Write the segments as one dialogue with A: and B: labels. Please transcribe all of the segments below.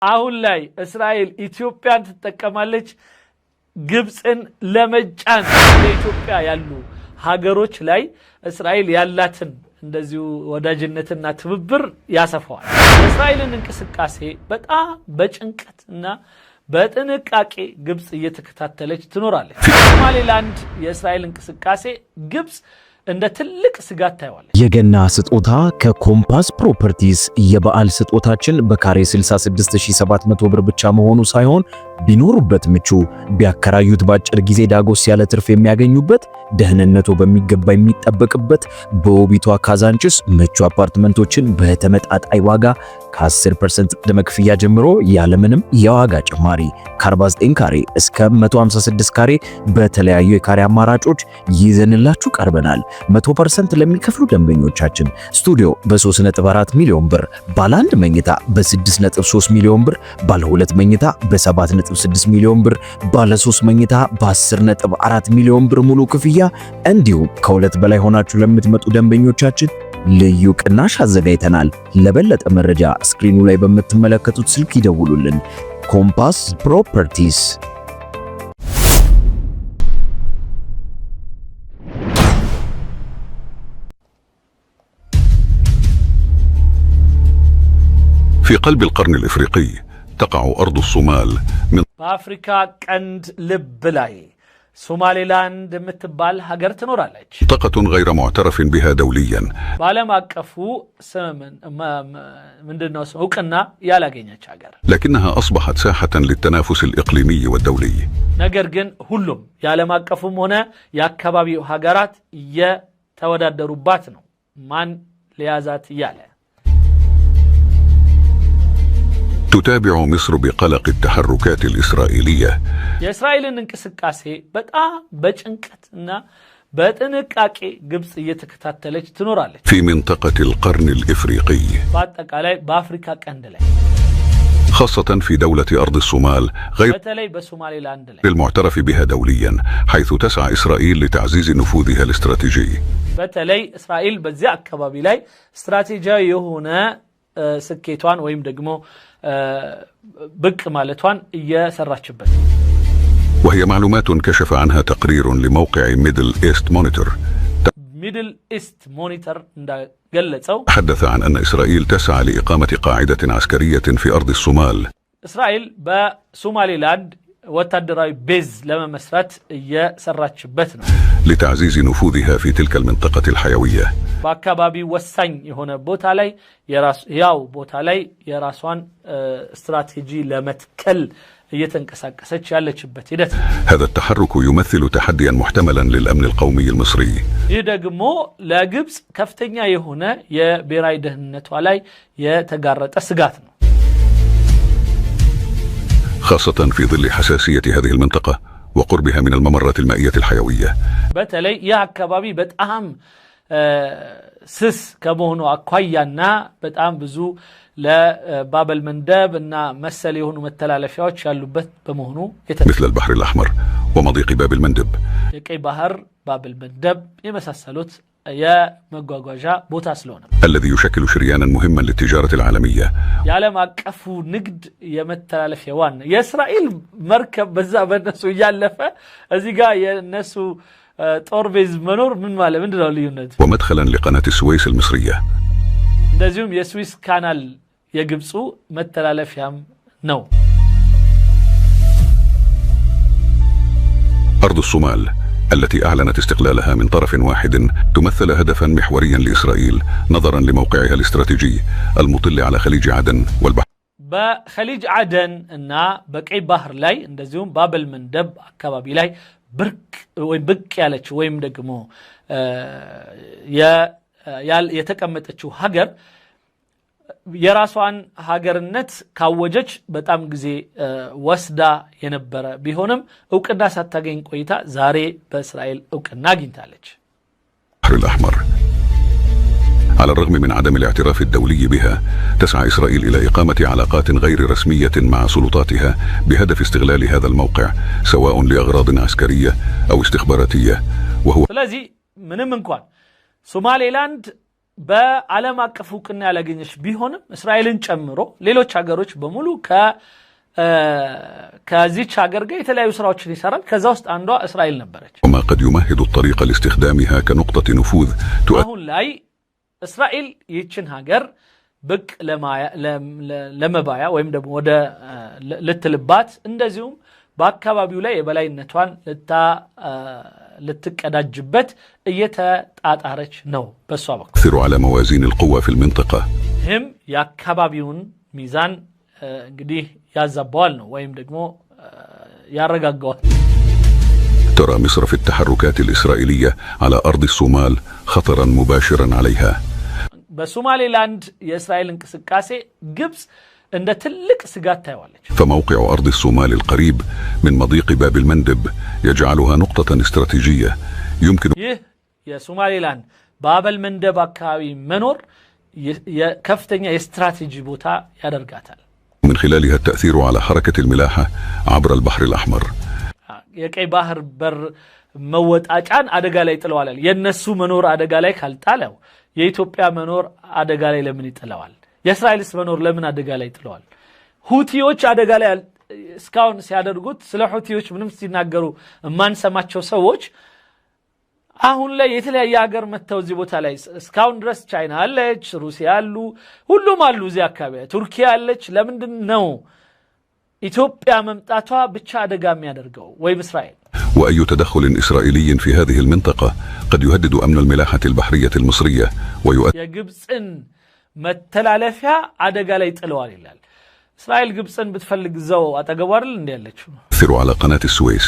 A: አሁን ላይ እስራኤል ኢትዮጵያን ትጠቀማለች ግብጽን ለመጫን በኢትዮጵያ ያሉ ሀገሮች ላይ እስራኤል ያላትን እንደዚሁ ወዳጅነትና ትብብር ያሰፋዋል። እስራኤልን እንቅስቃሴ በጣም በጭንቀትና በጥንቃቄ ግብጽ እየተከታተለች ትኖራለች። ሶማሌላንድ የእስራኤል እንቅስቃሴ ግብጽ እንደ ትልቅ ስጋት ታይዋለች።
B: የገና ስጦታ ከኮምፓስ ፕሮፐርቲስ የበዓል ስጦታችን በካሬ 66700 ብር ብቻ መሆኑ ሳይሆን ቢኖሩበት ምቹ ቢያከራዩት ባጭር ጊዜ ዳጎስ ያለ ትርፍ የሚያገኙበት ደህንነቱ በሚገባ የሚጠበቅበት በውቢቷ ካዛንችስ ምቹ አፓርትመንቶችን በተመጣጣኝ ዋጋ ከ10% ቅድመ ክፍያ ጀምሮ ያለምንም የዋጋ ጭማሪ ከ49 ካሬ እስከ 156 ካሬ በተለያዩ የካሬ አማራጮች ይዘንላችሁ ቀርበናል። 100% ለሚከፍሉ ደንበኞቻችን ስቱዲዮ በ3.4 ሚሊዮን ብር፣ ባለ 1 መኝታ በ6.3 ሚሊዮን ብር፣ ባለ 2 መኝታ በ7.6 ሚሊዮን ብር፣ ባለ 3 መኝታ በ10.4 ሚሊዮን ብር ሙሉ ክፍያ እንዲሁም ከሁለት በላይ ሆናችሁ ለምትመጡ ደንበኞቻችን ልዩ ቅናሽ አዘጋጅተናል። ለበለጠ መረጃ ስክሪኑ ላይ በምትመለከቱት ስልክ ይደውሉልን። ኮምፓስ ፕሮፐርቲስ።
C: في قلب القرن الإفريقي تقع أرض الصومال من
A: بأفريقيا قند لبلاي ሶማሌላንድ የምትባል ሀገር ትኖራለች።
C: منطقة غير معترف بها دوليا
A: በዓለም አቀፉ ምንድነው እውቅና ያላገኘች ሀገር
C: لكنها أصبحت ساحة للتنافس الإقليمي والدولي
A: ነገር ግን ሁሉም የዓለም አቀፉም ሆነ የአካባቢው ሀገራት የተወዳደሩባት ነው ማን ሊያዛት ያለ
C: تتابع مصر بقلق التحركات الإسرائيلية
A: የእስራኤልን እንቅስቃሴ በጣም በጭንቀትና በጥንቃቄ ግብጽ እየተከታተለች ትኖራለች።
C: في منطقة القرن الإفريقي
A: በአጠቃላይ በአፍሪካ ቀንድ ላይ
C: خاصة في دولة أرض الصومال غير
A: በተለይ በሶማሌላንድ ላይ
C: المعترف بها دوليا حيث تسعى إسرائيل لتعزيز نفوذها الاستراتيجي
A: በተለይ እስራኤል በዚያ አካባቢ ላይ ስትራቴጂያዊ የሆነ ስኬቷን ወይም ደግሞ ብቅ ማለቷን እየሰራችበት
C: وهي معلومات كشف عنها تقرير لموقع ميدل إيست مونيتور
A: እንደገለጸው
C: تحدث عن أن إسرائيل تسعى لإقامة قاعدة عسكرية في أرض الصومال
A: إسرائيل بسوماليلاند وتدراي بيز لما مسرات እየሰራችበት ነው
C: لتعزيز نفوذها في تلك المنطقة الحيوية
A: በአካባቢ ወሳኝ የሆነ ቦታ ላይ ያው ቦታ ላይ የራሷን ስትራቴጂ ለመትከል እየተንቀሳቀሰች ያለችበት ሂደት
C: هذا التحرك يمثل تحديا محتملا للأمن القومي المصري
A: ይህ ደግሞ ለግብጽ ከፍተኛ የሆነ የብሔራዊ ደህንነቷ ላይ የተጋረጠ ስጋት ነው
C: خاصة في ظل حساسية هذه المنطقة وقربها من الممرات المائية الحيوية
A: በተለይ ያ አካባቢ በጣም ስስ ከመሆኑ አኳያና በጣም ብዙ ለባበል መንደብ እና መሰል የሆኑ መተላለፊያዎች ያሉበት በመሆኑ
C: مثل البحر الأحمر ومضيق باب المندب
A: የቀይ ባህር ባበል መንደብ የመሳሰሉት የመጓጓዣ ቦታ ስለሆነ
C: الذي يشكل شريانا مهما للتجارة العالمية
A: የዓለም አቀፉ ንግድ የመተላለፊያ ዋና የእስራኤል መርከብ በዛ በነሱ ያለፈ እዚህ ጋር የነሱ ጦር ቤዝ መኖር ምን ማለት ምንድነው ልዩነት
C: ومدخلا لقناة السويس المصرية
A: እንደዚሁም የስዊስ ካናል የግብፁ መተላለፊያም ነው
C: أرض الصومال التي أعلنت استقلالها من طرف واحد تمثل هدفا محوريا لإسرائيل نظرا لموقعها الاستراتيجي المطل على خليج عدن والبحر
A: بخليج عدن እና በቀይ ባህር ላይ እንደዚሁም ባበል መንደብ አካባቢ ላይ ብቅ ያለች ወይም ደግሞ የተቀመጠችው ሀገር የራሷን ሀገርነት ካወጀች በጣም ጊዜ ወስዳ የነበረ ቢሆንም እውቅና ሳታገኝ ቆይታ ዛሬ በእስራኤል እውቅና አግኝታለች
C: البحر الأحمر على الرغم من عدم الاعتراف الدولي بها تسعى إسرائيل إلى إقامة علاقات غير رسمية مع سلطاتها بهدف استغلال هذا الموقع سواء لأغراض عسكرية أو استخباراتية وهو
A: ስለዚህ ምንም እንኳን ሶማሌላንድ በዓለም አቀፍ እውቅና ያላገኘች ቢሆንም እስራኤልን ጨምሮ ሌሎች ሀገሮች በሙሉ ከዚች ሀገር ጋር የተለያዩ ስራዎችን ይሰራል። ከዛ ውስጥ አንዷ እስራኤል ነበረች።
C: وما قد يمهد الطريق لاستخدامها كنقطة نفوذ
A: አሁን ላይ እስራኤል ይህችን ሀገር ብቅ ለመባያ ወይም ደግሞ ወደ ልትልባት እንደዚሁም በአካባቢው ላይ የበላይነቷን ልትቀዳጅበት እየተጣጣረች ነው በሷ በኩል
C: تؤثر على موازين القوى في المنطقة
A: ይህም የአካባቢውን ሚዛን እንግዲህ ያዛባዋል ነው ወይም ደግሞ ያረጋጋዋል።
C: ترى مصر في التحركات الإسرائيلية على أرض الصومال خطرا مباشرا عليها.
A: بسومالي لاند يسرائيل انكسكاسي جبس عند تلك سجات تايوالج.
C: فموقع أرض الصومال القريب من مضيق باب المندب يجعلها نقطة استراتيجية يمكن
A: يا سومالي لاند باب المندب أكاوي منور كفتنيا استراتيجي بوتا يدرجاتال.
C: من خلالها التأثير على حركة الملاحة عبر البحر الأحمر.
A: የቀይ ባህር በር መወጣጫን አደጋ ላይ ጥለዋል። የነሱ መኖር አደጋ ላይ ካልጣለው የኢትዮጵያ መኖር አደጋ ላይ ለምን ይጥለዋል? የእስራኤልስ መኖር ለምን አደጋ ላይ ጥለዋል? ሁቲዎች አደጋ ላይ እስካሁን ሲያደርጉት ስለ ሁቲዎች ምንም ሲናገሩ ማንሰማቸው ሰዎች አሁን ላይ የተለያየ ሀገር መተው እዚህ ቦታ ላይ እስካሁን ድረስ ቻይና አለች፣ ሩሲያ አሉ፣ ሁሉም አሉ እዚህ አካባቢ ቱርኪያ አለች። ለምንድን ነው ኢትዮጵያ መምጣቷ ብቻ አደጋ የሚያደርገው ወይም እስራኤል?
C: وأي تدخل إسرائيلي في هذه المنطقة قد يهدد أمن الملاحة البحرية المصرية ويؤثر
A: የግብፅን መተላለፊያ አደጋ ላይ ጥለዋል ይላል። እስራኤል ግብፅን ብትፈልግ ዘው አጠገቡ አይደል እንዴ ያለችው?
C: على قناة السويس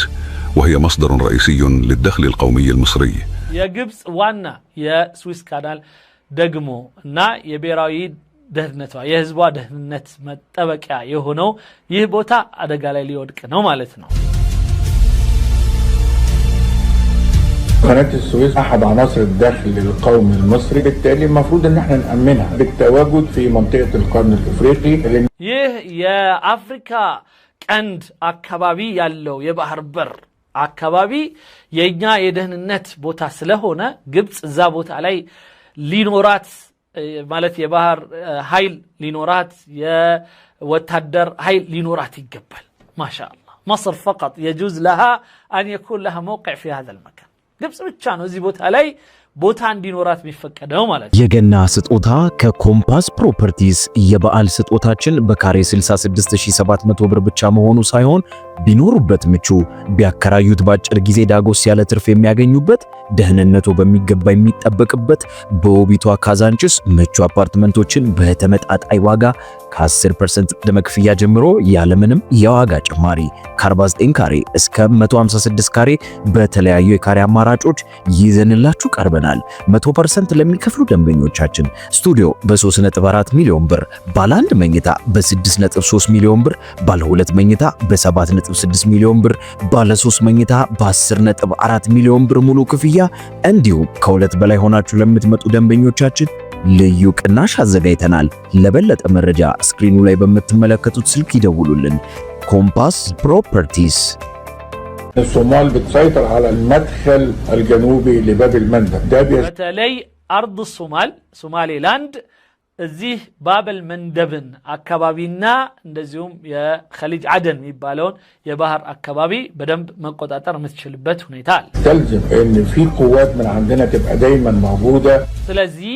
C: وهي مصدر رئيسي للدخل القومي المصري.
A: የግብፅ ዋና የስዊስ ካናል ደግሞ እና የብሔራዊ ደህንነቷ የህዝቧ ደህንነት መጠበቂያ የሆነው ይህ ቦታ አደጋ ላይ ሊወድቅ ነው ማለት ነው።
D: قناة السويس أحد عناصر الدخل القومي المصري، بالتالي المفروض أن احنا نأمنها بالتواجد في منطقة القرن الإفريقي.
A: ይህ የአፍሪካ ቀንድ አካባቢ ያለው የባህር በር አካባቢ የኛ የደህንነት ቦታ ስለሆነ ግብፅ እዛ ቦታ ላይ ሊኖራት ማለት የባህር ኃይል ሊኖራት የወታደር ኃይል ሊኖራት ይገባል። ማሻአላህ مصر فقط يجوز لها أن يكون لها موقع في هذا المكان. ግብፅ ብቻ ነው እዚህ ቦታ ላይ ቦታ እንዲኖራት የሚፈቀደው ማለት ነው።
B: የገና ስጦታ ከኮምፓስ ፕሮፐርቲስ የበዓል ስጦታችን በካሬ 66700 ብር ብቻ መሆኑ ሳይሆን ቢኖሩበት ምቹ ቢያከራዩት ባጭር ጊዜ ዳጎስ ያለ ትርፍ የሚያገኙበት ደህንነቱ በሚገባ የሚጠበቅበት በውቢቷ ካዛንችስ ምቹ አፓርትመንቶችን በተመጣጣኝ ዋጋ ከ10% ቅድመ ክፍያ ጀምሮ ያለምንም የዋጋ ጭማሪ ከ49 ካሬ እስከ 156 ካሬ በተለያዩ የካሬ አማራጮች ይዘንላችሁ ቀርበናል። 100% ለሚከፍሉ ደንበኞቻችን ስቱዲዮ በ3.4 ሚሊዮን ብር፣ ባለ 1 መኝታ በ6.3 ሚሊዮን ብር፣ ባለ 2 መኝታ በ7.6 ሚሊዮን ብር፣ ባለ 3 መኝታ በ10.4 ሚሊዮን ብር ሙሉ ክፍያ እንዲሁም ከሁለት በላይ ሆናችሁ ለምትመጡ ደንበኞቻችን ልዩ ቅናሽ አዘጋጅተናል። ለበለጠ መረጃ ስክሪኑ ላይ በምትመለከቱት ስልክ ይደውሉልን። ኮምፓስ ፕሮፐርቲስ።
D: الصومال بتسيطر على المدخل الجنوبي لباب المندب ده
A: በተለይ አርድ الصومال ሶማሌ ላንድ እዚህ ባበል መንደብን አካባቢና እንደዚሁም የኸሊጅ አደን የሚባለውን የባህር አካባቢ በደንብ መቆጣጠር የምትችልበት ሁኔታ አለ።
D: تلزم ان في قوات من عندنا تبقى دايما موجوده.
A: ስለዚህ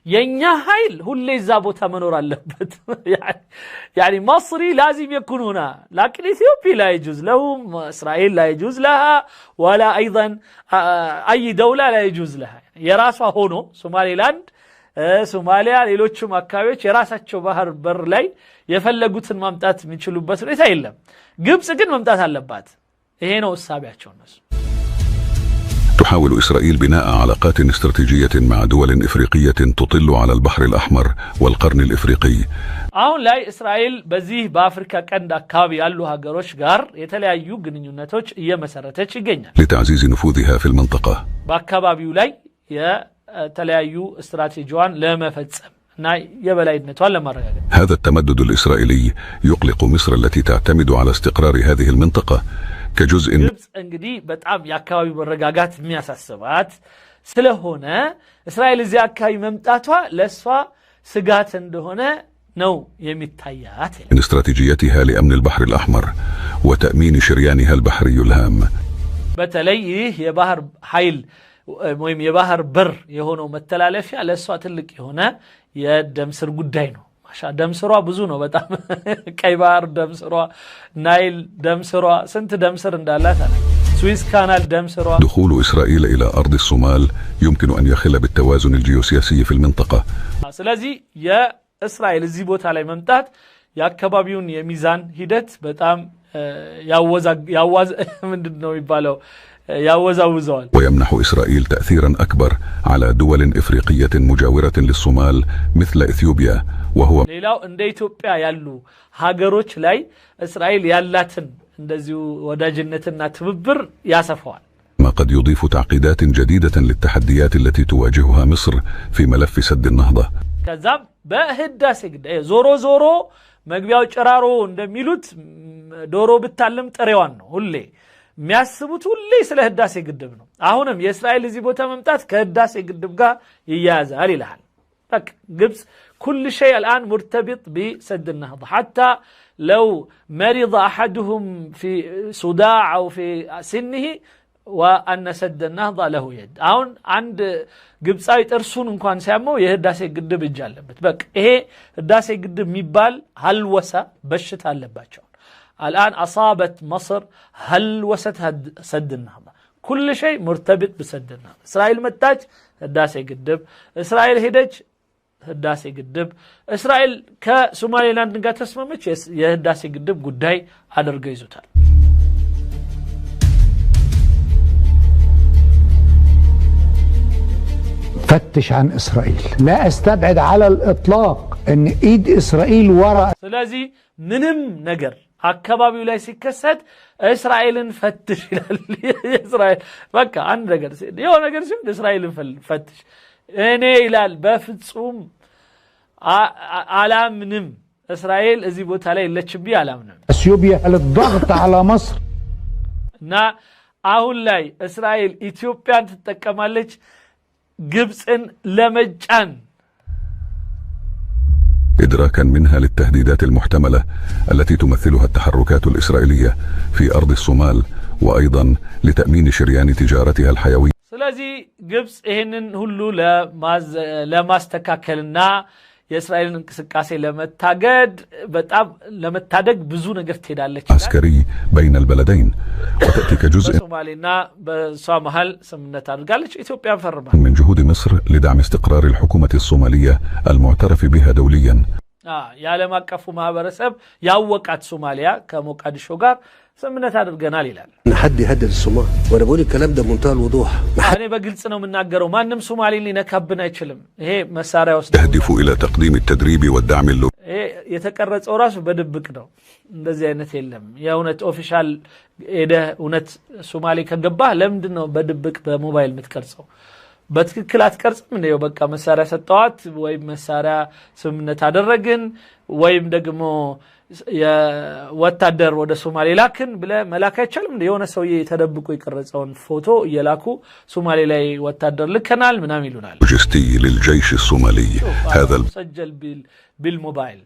A: የኛ ኃይል ሁሌ እዛ ቦታ መኖር አለበት። يعني مصري لازم يكون هنا، لكن إثيوبيا لا يجوز لهم، إسرائيل لا يجوز لها، ولا أيضا أي دولة لا يجوز لها. يراسها هونو سومالي لاند ሶማሊያ ሌሎችም አካባቢዎች የራሳቸው ባህር በር ላይ የፈለጉትን ማምጣት የሚችሉበት ሁኔታ የለም። ግብጽ ግን መምጣት አለባት። ይሄ ነው ሐሳባቸው እነሱ።
C: تحاول إسرائيل بناء علاقات استراتيجية مع دول إفريقية تطل على البحر الأحمر والقرن الإفريقي.
A: አሁን ላይ እስራኤል በዚህ በአፍሪካ ቀንድ አካባቢ ያሉ ሀገሮች ጋር የተለያዩ ግንኙነቶች እየመሰረተች ይገኛል
C: لتعزيز نفوذها في المنطقة.
A: በአካባቢው ላይ የተለያዩ ስትራቴጂዋን ለመፈጸም እና የበላይነቷን ለማረጋገጥ
C: هذا التمدد الإسرائيلي يقلق مصر التي تعتمد على استقرار هذه المنطقة كجزء.
A: ግብጽ እንግዲህ በጣም የአካባቢው መረጋጋት የሚያሳስባት ስለሆነ እስራኤል እዚያ አካባቢ መምጣቷ ለሷ ስጋት እንደሆነ ነው የሚታያት።
C: من استراتيجيتها لأمن البحر الأحمر وتأمين شريانها البحري الهام
A: በተለይ ይህ የባህር ኃይል ወይም የባህር በር የሆነው መተላለፊያ ለሷ ትልቅ የሆነ የደም ስር ጉዳይ ነው። ማሻ ደም ስሯ ብዙ ነው በጣም ቀይ ባህር ደም ስሯ፣ ናይል ደም ስሯ፣ ስንት ደም ስር እንዳላት አለ። سويس كانال دم سروا.
C: دخول إسرائيل إلى أرض الصومال يمكن أن يخل بالتوازن الجيوسياسي في المنطقة.
A: سلازي يا إسرائيل زيبوت على ممتات يا كبابيون يا ميزان هيدت بتأم ياوز من دنو يبالو ياوزاوزوال.
C: ويمنح إسرائيل تأثيرا أكبر على دول إفريقية مجاورة للصومال مثل إثيوبيا وهو.
A: ليلاو إن إثيوبيا يالو هاجروش لاي إسرائيل يالاتن እንደዚሁ ወዳጅነትና ትብብር ያሰፋዋል።
C: ما قد يضيف تعقيدات جديدة للتحديات التي تواجهها مصر في ملف سد النهضة.
A: ከዛም በህዳሴ ግዳይ ዞሮ መግቢያው ጭራሮ እንደሚሉት ዶሮ ብታለም ጥሬዋን ነው። ሁሌ የሚያስቡት ሁሌ ስለ ህዳሴ ግድብ ነው። አሁንም የእስራኤል እዚህ ቦታ መምጣት ከህዳሴ ግድብ ጋር ይያያዛል ይላል። በቃ ግብጽ كل شيء الآن مرتبط بسد النهضة. حتى لو مرض أحدهم في صداع أو في سنه وأن سد النهضة له يد. አሁን አንድ ግብጻዊ ጥርሱን እንኳን ሲያመው የህዳሴ ግድብ እጅ አለበት። በቃ ይሄ ህዳሴ ግድብ የሚባል ሀልወሳ በሽታ አለባቸው። الآن أصابت مصر هلوسة سد النهضة. كل شيء مرتبط بسد النهضة. إسرائيل متاج هداسي قدب، إسرائيل هدج هداسي قدب، إسرائيل كسومالي لاند نقا تسممش يهداسي قدب قداي على رقيزوتال.
E: فتش عن إسرائيل. لا أستبعد على الإطلاق أن إيد إسرائيل وراء.
A: سلازي منهم نقر አካባቢው ላይ ሲከሰት እስራኤልን ፈትሽ ይላል። እስራኤል በቃ አንድ ነገር የሆነ ነገር ሲሆን እስራኤልን ፈትሽ እኔ ይላል በፍጹም አላምንም እስራኤል እዚህ ቦታ ላይ የለችም ቢ አላምንም።
E: اثيوبيا للضغط على مصر
A: እና አሁን ላይ እስራኤል ኢትዮጵያን ትጠቀማለች ግብጽን ለመጫን
C: إدراكا منها للتهديدات المحتملة التي تمثلها التحركات الإسرائيلية في أرض الصومال وأيضا لتأمين شريان تجارتها الحيوية.
A: ስለዚህ ግብጽ ይሄንን ሁሉ ለማስተካከልና የእስራኤልን እንቅስቃሴ ለመታገድ በጣም ለመታደግ ብዙ ነገር ትሄዳለች።
C: عسكري بين البلدين وتأتي كجزء
A: በሶማሌና በሶማል ስምምነት አድርጋለች። ኢትዮጵያ ፈርማለች
C: من جهود مصر لدعم استقرار الحكومة الصومالية المعترف بها دوليا.
A: የዓለም አቀፉ ማህበረሰብ ያወቃት ሶማሊያ ከሞቃዲሾ ጋር ስምምነት አድርገናል ይላል።
F: نحدي هدد الصومال وانا بقول الكلام ده بمنتهى الوضوح.
A: እኔ በግልጽ ነው የምናገረው ማንም ሶማሌን ሊነካብን አይችልም። ይሄ መሳሪያ ውስጥ
C: تهدف إلى تقديم التدريب والدعم اللغوي.
A: ይሄ የተቀረጸው ራሱ በድብቅ ነው። እንደዚህ አይነት የለም። የእውነት ኦፊሻል እውነት ሶማሌ ከገባህ ለምንድን ነው በድብቅ በሞባይል የምትቀርጸው? በትክክል አትቀርጽም እንዴ? በቃ መሳሪያ ሰጠዋት ወይም መሳሪያ ስምምነት አደረግን ወይም ደግሞ የወታደር ወደ ሶማሌ ላክን ብለ መላክ አይቻልም እንዴ? የሆነ ሰውዬ ተደብቆ የቀረጸውን ፎቶ እየላኩ ሶማሌ ላይ ወታደር ልከናል ምናምን ይሉናል።
C: لوجستي للجيش الصومالي هذا
A: سجل بالموبايل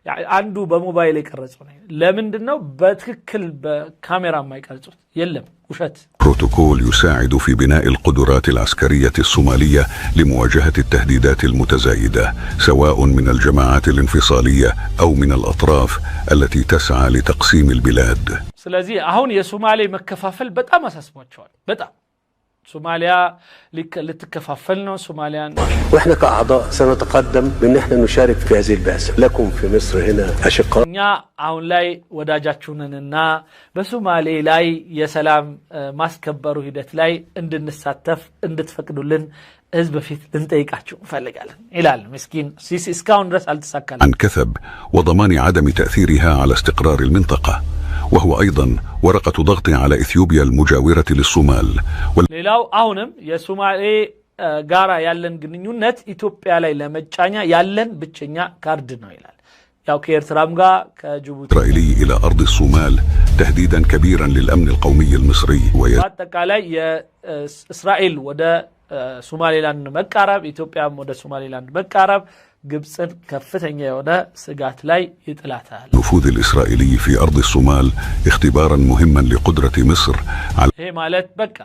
A: يعني عنده بموبايل يقرصوا لمندن ነው በትክክል በካሜራ የማይቀርጹት የለም ውሸት።
C: بروتوكول يساعد في بناء القدرات العسكرية الصومالية لمواجهة التهديدات المتزايدة سواء من الجماعات الانفصالية أو من الأطراف التي تسعى لتقسيم البلاد.
A: ስለዚህ አሁን የሶማሌ መከፋፈል በጣም አሳስቧቸዋል። በጣም ሶማሊያ ልትከፋፈል ነው ሶማሊያን
F: واحنا كأعضاء سنتقدم بان احنا نشارك في هذه البعثة. لكم في مصر هنا أشقاء.
A: እኛ አሁን ላይ ወዳጃችሁንና በሶማሌ ላይ የሰላም ማስከበሩ ሂደት ላይ እንድንሳተፍ እንድትፈቅዱልን ህዝብ ፊት ልንጠይቃችሁ እንፈልጋለን ይላል። ምስኪን ሲሲ እስካሁን ድረስ አልተሳካለም።
C: عن كثب وضمان عدم تأثيرها على استقرار المنطقة وهو أيضا ورقة ضغط على إثيوبيا المجاورة للصومال.
A: ሌላው አሁንም የሶማሌ ጋራ ያለን ግንኙነት ኢትዮጵያ ላይ ለመጫኛ ያለን ብቸኛ ካርድ ነው ይላል። ያው ከኤርትራም ጋር ከጅቡቲ
C: إسرائيلي إلى أرض الصومال تهديدا كبيرا للأمن القومي المصري.
A: በአጠቃላይ የእስራኤል ወደ ሶማሌላንድ መቃረብ ኢትዮጵያም ወደ ሶማሌላንድ መቃረብ ግብፅን ከፍተኛ የሆነ ስጋት ላይ ይጥላታል።
C: النفوذ الإسرائيلي في أرض الصومال اختبارا مهما لقدرة مصر على
A: ይሄ ማለት በቃ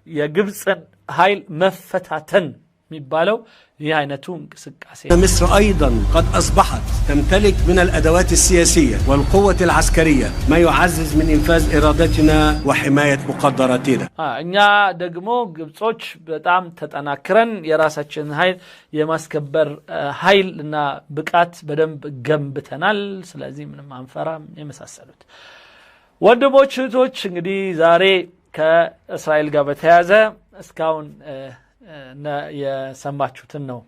A: የግብፅን ኃይል መፈታተን የሚባለው ይህ አይነቱ እንቅስቃሴ
F: مصر أيضا قد أصبحت تمتلك من الأدوات السياسية والقوة العسكرية ما يعزز من إنفاذ إرادتنا وحماية مقدراتنا
A: እኛ ደግሞ ግብጾች በጣም ተጠናክረን የራሳችን ኃይል የማስከበር ኃይልና ብቃት በደንብ ገንብተናል ስለዚህ ምንም አንፈራም የመሳሰሉት ወንድሞች እህቶች እንግዲህ ዛሬ ከእስራኤል ጋር በተያያዘ እስካሁን የሰማችሁትን ነው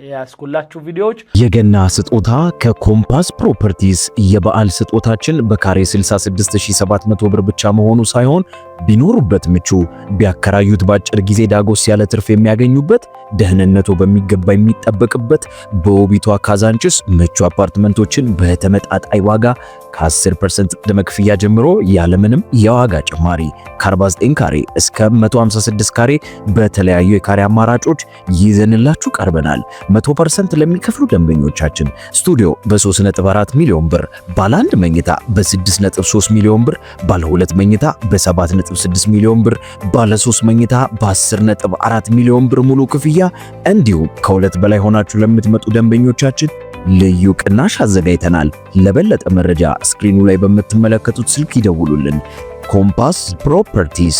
A: ያስኩላችሁ ቪዲዮዎች
B: የገና ስጦታ ከኮምፓስ ፕሮፐርቲስ የበዓል ስጦታችን በካሬ 66700 ብር ብቻ መሆኑ ሳይሆን ቢኖሩበት ምቹ ቢያከራዩት ባጭር ጊዜ ዳጎስ ያለ ትርፍ የሚያገኙበት ደህንነቱ በሚገባ የሚጠበቅበት በውቢቷ ካዛንችስ ምቹ አፓርትመንቶችን በተመጣጣኝ ዋጋ ከ10% ቅድመ ክፍያ ጀምሮ ያለምንም የዋጋ ጭማሪ ከ49 ካሬ እስከ 156 ካሬ በተለያዩ የካሬ አማራጮች ይዘንላችሁ ቀርበናል። 100% ለሚከፍሉ ደንበኞቻችን ስቱዲዮ በ3.4 ሚሊዮን ብር፣ ባለ 1 መኝታ በ6.3 ሚሊዮን ብር፣ ባለ 2 መኝታ በ7.6 ሚሊዮን ብር፣ ባለ 3 መኝታ በ10.4 ሚሊዮን ብር ሙሉ ክፍያ እንዲሁም ከሁለት በላይ ሆናችሁ ለምትመጡ ደንበኞቻችን ልዩ ቅናሽ አዘጋጅተናል። ለበለጠ መረጃ ስክሪኑ ላይ በምትመለከቱት ስልክ ይደውሉልን። ኮምፓስ ፕሮፐርቲስ